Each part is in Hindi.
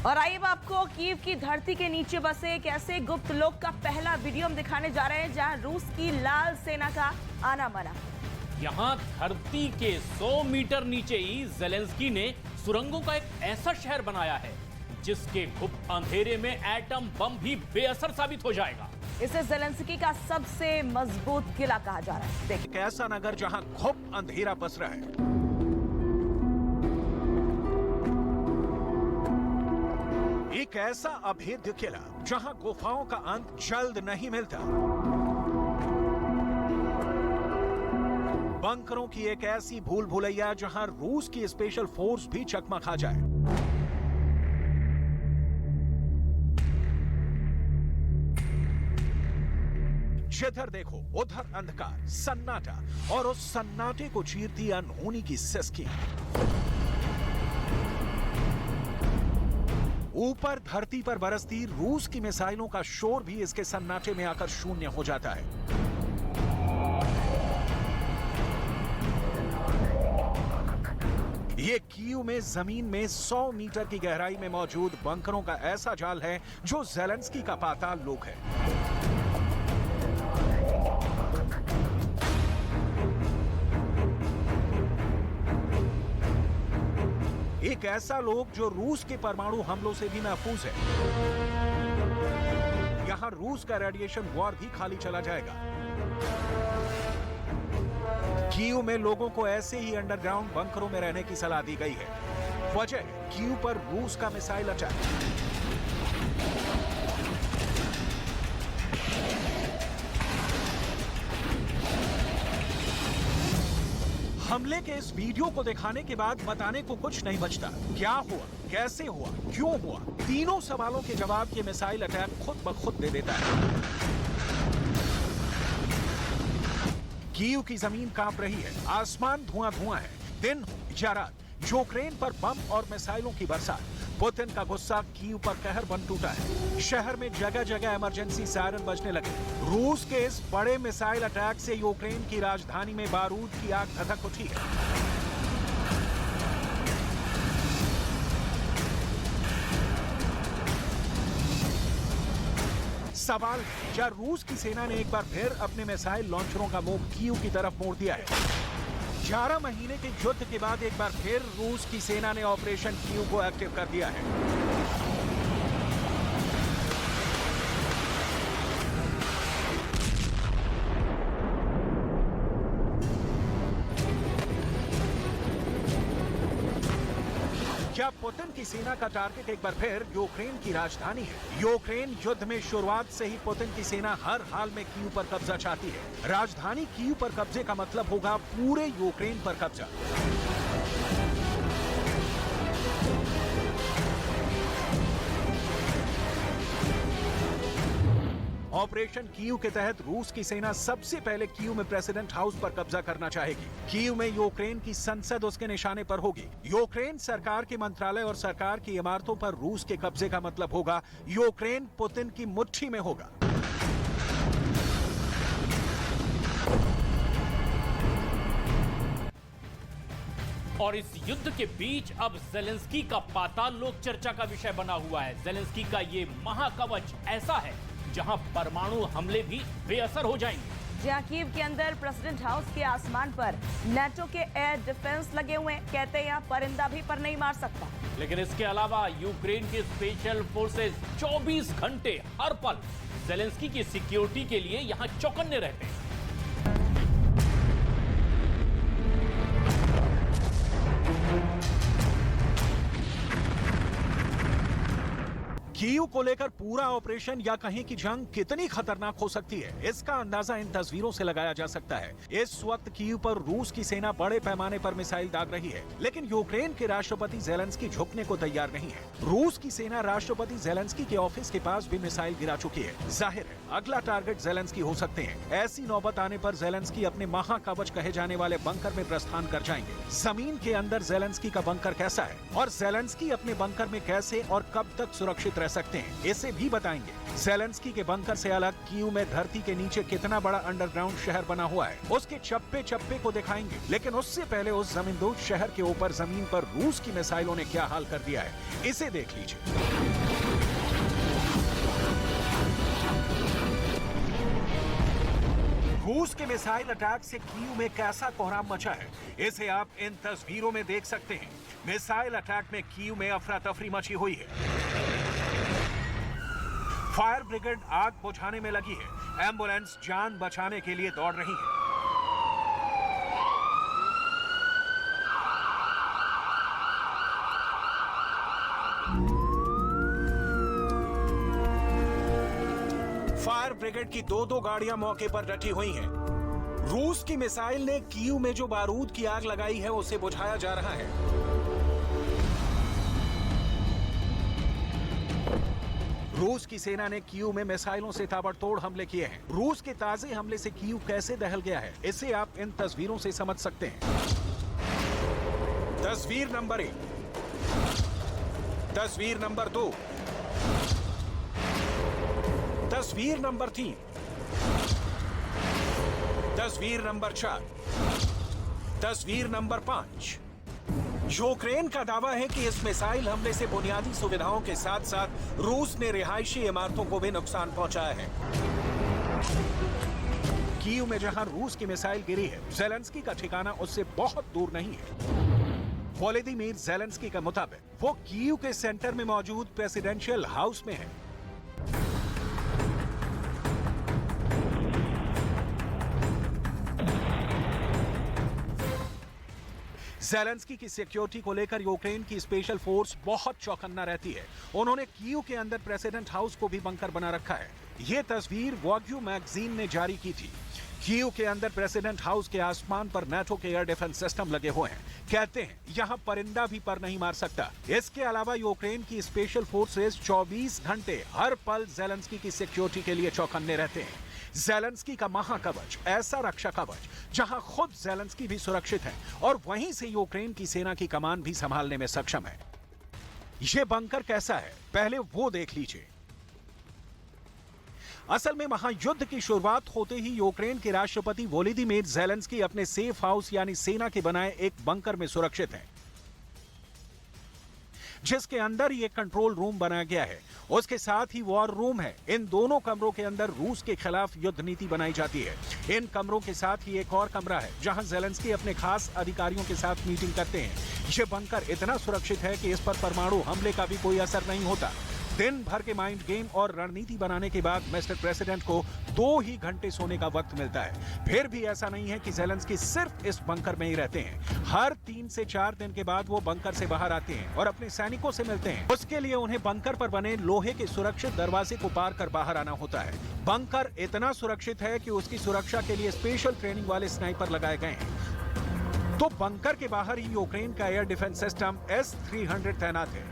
और आइए अब आपको कीव की धरती के नीचे बसे एक ऐसे गुप्त लोक का पहला वीडियो हम दिखाने जा रहे हैं जहां रूस की लाल सेना का आना मना। यहाँ धरती के 100 मीटर नीचे ही जेलेंस्की ने सुरंगों का एक ऐसा शहर बनाया है जिसके गुप्त अंधेरे में एटम बम भी बेअसर साबित हो जाएगा। इसे जेलेंस्की का सबसे मजबूत किला कहा जा रहा है। देखिए, एक ऐसा नगर जहां गुप्त अंधेरा पसरा है। एक ऐसा अभेद्य किला जहां गुफाओं का अंत जल्द नहीं मिलता। बंकरों की एक ऐसी भूल भुलैया जहां रूस की स्पेशल फोर्स भी चकमा खा जाए। जिधर देखो उधर अंधकार, सन्नाटा और उस सन्नाटे को चीरती अनहोनी की सिसकी। ऊपर धरती पर बरसती रूस की मिसाइलों का शोर भी इसके सन्नाटे में आकर शून्य हो जाता है। ये कीव में जमीन में 100 मीटर की गहराई में मौजूद बंकरों का ऐसा जाल है जो जेलेंस्की का पाताल लोक है। एक ऐसा लोक जो रूस के परमाणु हमलों से भी महफूज है। यहां रूस का रेडिएशन वॉर भी खाली चला जाएगा। कीव में लोगों को ऐसे ही अंडरग्राउंड बंकरों में रहने की सलाह दी गई है। वजह है कीव पर रूस का मिसाइल अटैक। हमले के इस वीडियो को दिखाने के बाद बताने को कुछ नहीं बचता। क्या हुआ, कैसे हुआ, क्यों हुआ, तीनों सवालों के जवाब ये मिसाइल अटैक खुद ब खुद दे देता है। कीव की जमीन कांप रही है, आसमान धुआं धुआं है। दिन हो या रात, यूक्रेन पर बम और मिसाइलों की बरसात। पुतिन का गुस्सा कीव पर कहर बन टूटा है। शहर में जगह जगह इमरजेंसी सायरन बजने लगे। रूस के इस बड़े मिसाइल अटैक से यूक्रेन की राजधानी में बारूद की आग धधक उठी है। सवाल है, क्या रूस की सेना ने एक बार फिर अपने मिसाइल लॉन्चरों का मुंह कीव की तरफ मोड़ दिया है? 11 महीने के युद्ध के बाद एक बार फिर रूस की सेना ने ऑपरेशन कीव को एक्टिव कर दिया है। क्या पुतिन की सेना का टारगेट एक बार फिर यूक्रेन की राजधानी है? यूक्रेन युद्ध में शुरुआत से ही पुतिन की सेना हर हाल में कीव पर कब्जा चाहती है। राजधानी कीव पर कब्जे का मतलब होगा पूरे यूक्रेन पर कब्जा। ऑपरेशन कीव के तहत रूस की सेना सबसे पहले कीव में प्रेसिडेंट हाउस पर कब्जा करना चाहेगी। कीव में यूक्रेन की संसद उसके निशाने पर होगी। यूक्रेन सरकार के मंत्रालय और सरकार की इमारतों पर रूस के कब्जे का मतलब होगा यूक्रेन पुतिन की मुट्ठी में होगा। और इस युद्ध के बीच अब जेलेंस्की का पाताल लोक चर्चा का विषय बना हुआ है। जेलेंस्की का ये महाकवच ऐसा है जहां परमाणु हमले भी बेअसर हो जाएंगे। जहां कीव के अंदर प्रेसिडेंट हाउस के आसमान पर नेटो के एयर डिफेंस लगे हुए हैं। कहते हैं यहाँ परिंदा भी पर नहीं मार सकता। लेकिन इसके अलावा यूक्रेन के स्पेशल फोर्सेस 24 घंटे हर पल जेलेंस्की की सिक्योरिटी के लिए यहां चौकन्ने रहते हैं। कीव को लेकर पूरा ऑपरेशन या कहीं की जंग कितनी खतरनाक हो सकती है, इसका अंदाजा इन तस्वीरों से लगाया जा सकता है। इस वक्त कीव पर रूस की सेना बड़े पैमाने पर मिसाइल दाग रही है, लेकिन यूक्रेन के राष्ट्रपति जेलेंस्की झुकने को तैयार नहीं है। रूस की सेना राष्ट्रपति जेलेंस्की के ऑफिस के पास भी मिसाइल गिरा चुकी है। जाहिर है अगला टारगेट जेलेंस्की हो सकते हैं। ऐसी नौबत आने पर जेलेंस्की अपने महाकवच कहे जाने वाले बंकर में प्रस्थान कर जाएंगे। जमीन के अंदर जेलेंस्की का बंकर कैसा है और जेलेंस्की अपने बंकर में कैसे और कब तक सुरक्षित रह सकते हैं, इसे भी बताएंगे। ज़ेलेंस्की के बंकर से अलग कीव में धरती के नीचे कितना बड़ा अंडरग्राउंड शहर बना हुआ है, उसके चप्पे चप्पे को दिखाएंगे। लेकिन उससे पहले उस जमींदोज शहर के ऊपर जमीन पर रूस की मिसाइलों ने क्या हाल कर दिया है, इसे देख लीजिए। रूस के मिसाइल अटैक से कीव में कैसा कोहराम मचा है, इसे आप इन तस्वीरों में देख सकते हैं। मिसाइल अटैक में कीव में अफरा तफरी मची हुई है। फायर ब्रिगेड आग बुझाने में लगी है, एम्बुलेंस जान बचाने के लिए दौड़ रही है। फायर ब्रिगेड की दो गाड़ियां मौके पर डटी हुई हैं। रूस की मिसाइल ने कीव में जो बारूद की आग लगाई है उसे बुझाया जा रहा है। रूस की सेना ने कीव में मिसाइलों से ताबड़तोड़ हमले किए हैं। रूस के ताजे हमले से कीव कैसे दहल गया है, इसे आप इन तस्वीरों से समझ सकते हैं। तस्वीर नंबर 1, तस्वीर नंबर 2, तस्वीर नंबर 3, तस्वीर नंबर 4, तस्वीर नंबर 5। यूक्रेन का दावा है कि इस मिसाइल हमले से बुनियादी सुविधाओं के साथ साथ रूस ने रिहायशी इमारतों को भी नुकसान पहुंचाया है। कीव में जहां रूस की मिसाइल गिरी है, ज़ेलेंस्की का ठिकाना उससे बहुत दूर नहीं है। वोलोदिमीर ज़ेलेंस्की के मुताबिक वो कीव के सेंटर में मौजूद प्रेसिडेंशियल हाउस में है। ज़ेलेंस्की की सिक्योरिटी को लेकर यूक्रेन की स्पेशल फोर्स बहुत चौकन्ना रहती है। उन्होंने कीव के अंदर प्रेसिडेंट हाउस को भी बंकर बना रखा है। ये तस्वीर वॉग्यू मैगजीन ने जारी की थी। कीव के अंदर प्रेसिडेंट हाउस के आसमान पर नाटो के एयर डिफेंस सिस्टम लगे हुए हैं। कहते हैं यहाँ परिंदा भी पर नहीं मार सकता। इसके अलावा यूक्रेन की स्पेशल फोर्सेस 24 घंटे हर पल ज़ेलेंस्की की सिक्योरिटी के लिए चौकन्ने रहते हैं। ज़ेलेंस्की का महाकवच, ऐसा रक्षा कवच जहां खुद ज़ेलेंस्की भी सुरक्षित है और वहीं से यूक्रेन की सेना की कमान भी संभालने में सक्षम है। यह बंकर कैसा है, पहले वो देख लीजिए। असल में महायुद्ध की शुरुआत होते ही यूक्रेन के राष्ट्रपति वोलोदिमीर ज़ेलेंस्की अपने सेफ हाउस यानी सेना के बनाए एक बंकर में सुरक्षित हैं, जिसके अंदर ही एक कंट्रोल रूम बनाया गया है। उसके साथ ही वॉर रूम है। इन दोनों कमरों के अंदर रूस के खिलाफ युद्ध नीति बनाई जाती है। इन कमरों के साथ ही एक और कमरा है जहां ज़ेलेंस्की अपने खास अधिकारियों के साथ मीटिंग करते हैं। ये बंकर इतना सुरक्षित है कि इस पर परमाणु हमले का भी कोई असर नहीं होता। दिन भर के माइंड गेम और रणनीति बनाने के बाद मिस्टर प्रेसिडेंट को 2 ही घंटे सोने का वक्त मिलता है। फिर भी ऐसा नहीं है कि ज़ेलेंस्की सिर्फ इस बंकर में ही रहते हैं। हर 3 से 4 दिन के बाद वो बंकर से बाहर आते हैं और अपने सैनिकों से मिलते हैं। उसके लिए उन्हें बंकर पर बने लोहे के सुरक्षित दरवाजे को पार कर बाहर आना होता है। बंकर इतना सुरक्षित है कि उसकी सुरक्षा के लिए स्पेशल ट्रेनिंग वाले स्नाइपर लगाए गए हैं। तो बंकर के बाहर ही यूक्रेन का एयर डिफेंस सिस्टम S-300 तैनात है।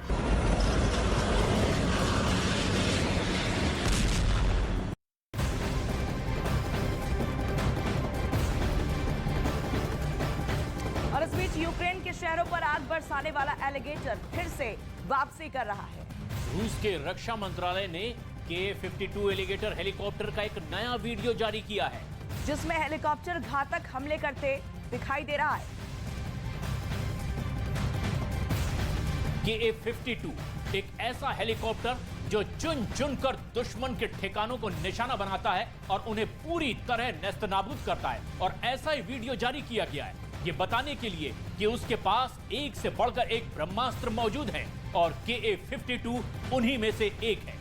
यूक्रेन के शहरों पर आग बरसाने वाला एलिगेटर फिर से वापसी कर रहा है। रूस के रक्षा मंत्रालय ने Ka-52 एलिगेटर हेलीकॉप्टर का एक नया वीडियो जारी किया है, जिसमें हेलीकॉप्टर घातक हमले करते दिखाई दे रहा है। Ka-52 एक ऐसा हेलीकॉप्टर जो चुन चुन कर दुश्मन के ठिकानों को निशाना बनाता है और उन्हें पूरी तरह नेस्तनाबूद करता है। और ऐसा ही वीडियो जारी किया गया है, ये बताने के लिए कि उसके पास एक से बढ़कर एक ब्रह्मास्त्र मौजूद है और Ka-52 उन्हीं में से एक है।